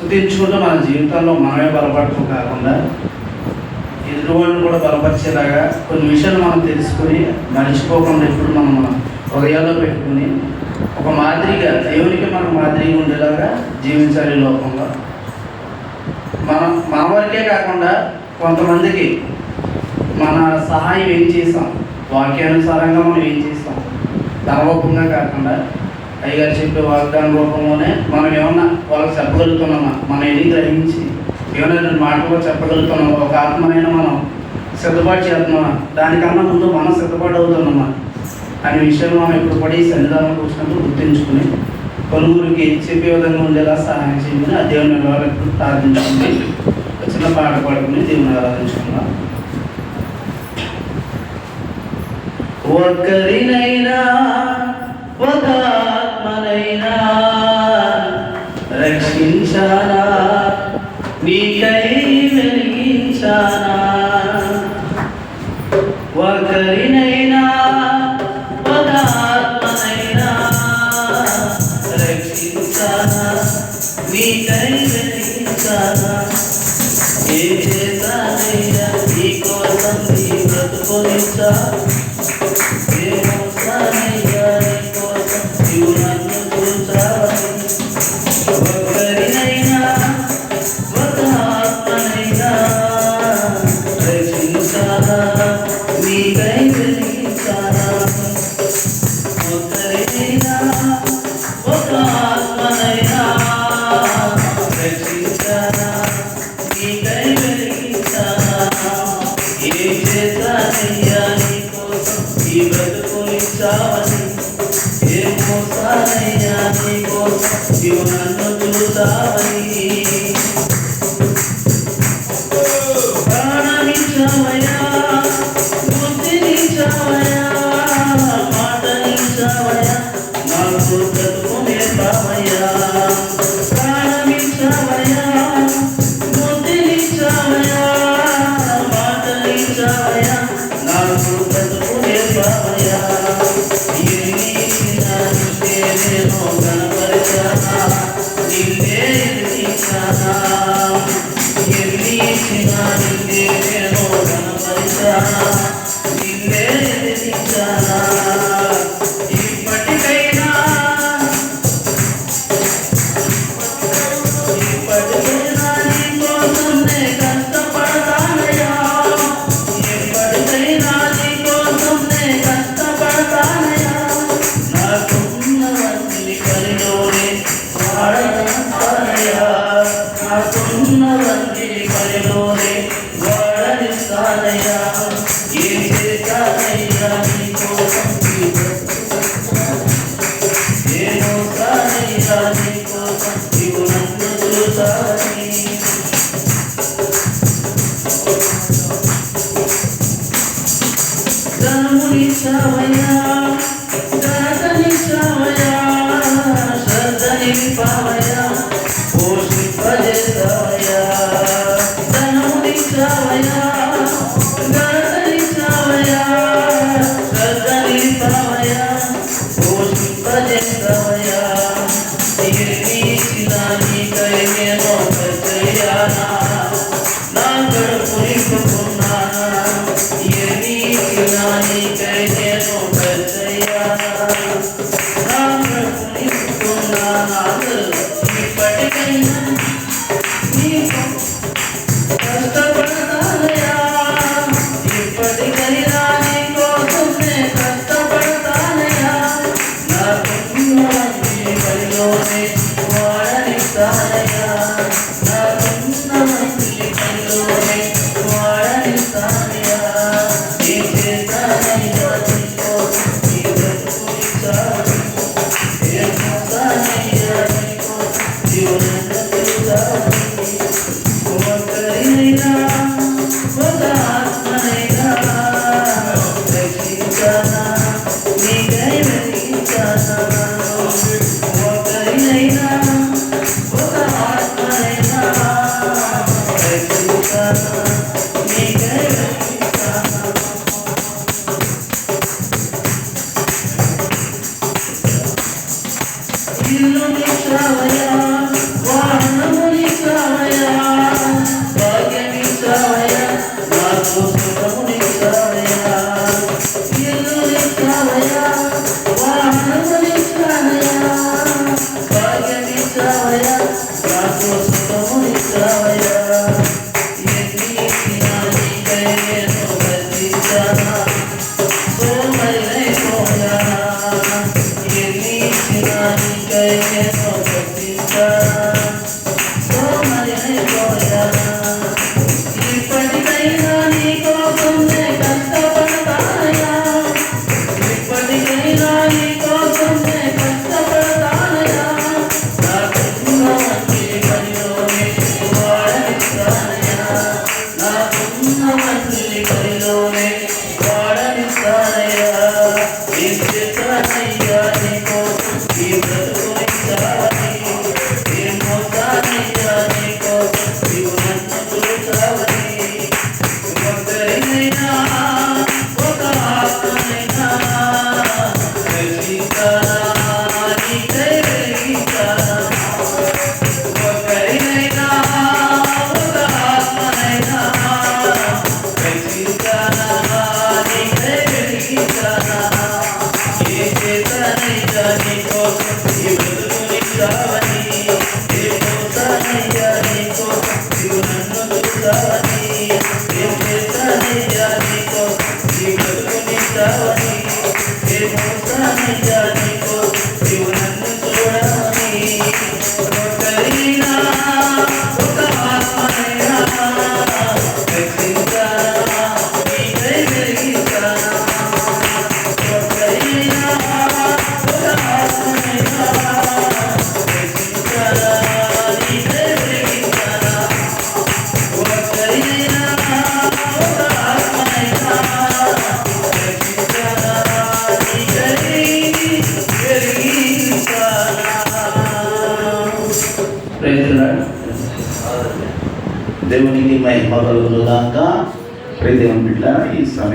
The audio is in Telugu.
స్తుతించుకుంటూ మన జీవితంలో మనమే బలపడటం కాకుండా ఎదురువాడిని కూడా బలపరిచేలాగా కొన్ని విషయాలు మనం తెలుసుకొని మర్చిపోకుండా ఎప్పుడు మనం మన హృదయాల్లో పెట్టుకుని ఒక మాదిరిగా దేవునికి మనం మాదిరిగా ఉండేలాగా జీవించాలి లోకంలో. మన వరకే కాకుండా కొంతమందికి మన సహాయం ఏం చేసాం, వాక్యానుసారంగా మనం ఏం చేస్తాం, ధనరూపంగా కాకుండా అయ్యగారు చెప్పే వాగ్దాన రూపంలోనే మనం ఏమన్నా వాళ్ళకి చెప్పగలుగుతున్నామా, మనం ఎన్ని గ్రహించి ఏమైనా మాటలో చెప్పగలుగుతున్నామా, ఒక ఆత్మనైనా మనం సిద్ధపాటు చేస్తున్నామా, దానికన్నా ముందు మనం సిద్ధపాటు అవుతున్నామా అనే విషయం మనం ఎప్పుడు పడి సన్నిధానం కూర్చున్నప్పుడు గుర్తించుకుని పలువురికి చెప్పే విధంగా ఉండేలా సహాయం చేయమని ఆ దేవుని వాళ్ళకి ప్రార్థించుకుని చిన్న పాట పాడుకుని దేవుని ఆరాధించుకున్నాం. ఒక్కరినైనా ఒక ఆత్మనైనా రక్షించానా, నీకై వెలిగించానా. ఒకరినైనా ఒక ఆత్మనైనా రక్షించానా, నీకై వెలిగించానా. ఏం చేశానయ్యా నీ కోసం నీ బ్రతుకునిచ్చా, నాకు సుఖమునిచ్చావయ్యా. ఎన్ని ఇచ్చినా నీకై నేను గర్జించానా, సోమరినైపోయానా. ఎన్ని ఇచ్చినా నీకై నేను గర్జించానా, సోమరినైపోయానా. ఇప్పటికైనా నీ కోసం నే కష్టపడతానయ్యా, ఇప్పటికైనా నీ కోసం నే కష్టపడతానయ్యా. నాకున్న మంచి పనిలోనే వాడనిస్తానయ్యా, నాకున్న మంచి పనిలోనే వాడనిస్తానయ్యా. ఏం చేస్తానయ్యా నీ కోసం ఈ బ్రతుకునిచ్చావని, ఏం మోస్తానయ్యా నీ కోసం నీవు నన్ను చూసావని. ఒక్కరినైనా ఒక ఆత్మనైనా రక్షించానా, నీకై వెలిగించానా. ఒక్కరినైనా ఒక ఆత్మనైనా రక్షించానా, నీకై వెలిగించానా. ఏం చేశానయ్యా నీ కోసం ఈ బ్రతుకునిచ్చావని, ఏం మోస్తానయ్యా నీ కోసం నీవు నన్ను చూసావని. ఏం చేశానయ్యా నీ కోసం ఈ బ్రతుకునిచ్చావని, ఏం మోస్తానయ్యా నీ కోసం నీవు నన్ను చూడవని. ఒక్కరినైనా ఒక ఆత్మనైనా రక్షించానా, నీకై వెలిగించానా. ఒక్కరినైనా ఒక ఆత్మనైనా రక్షించానా, నీకై వెలిగించానా. ఒక్కరినైనా ఒక ఆత్మనైనా రక్షించానా, నీకై వెలిగించానా. Praise lord. దేవునికి మహిమ కలుగును గాక. ప్రియ దేవుని బిడ్డ, ఈ సమయం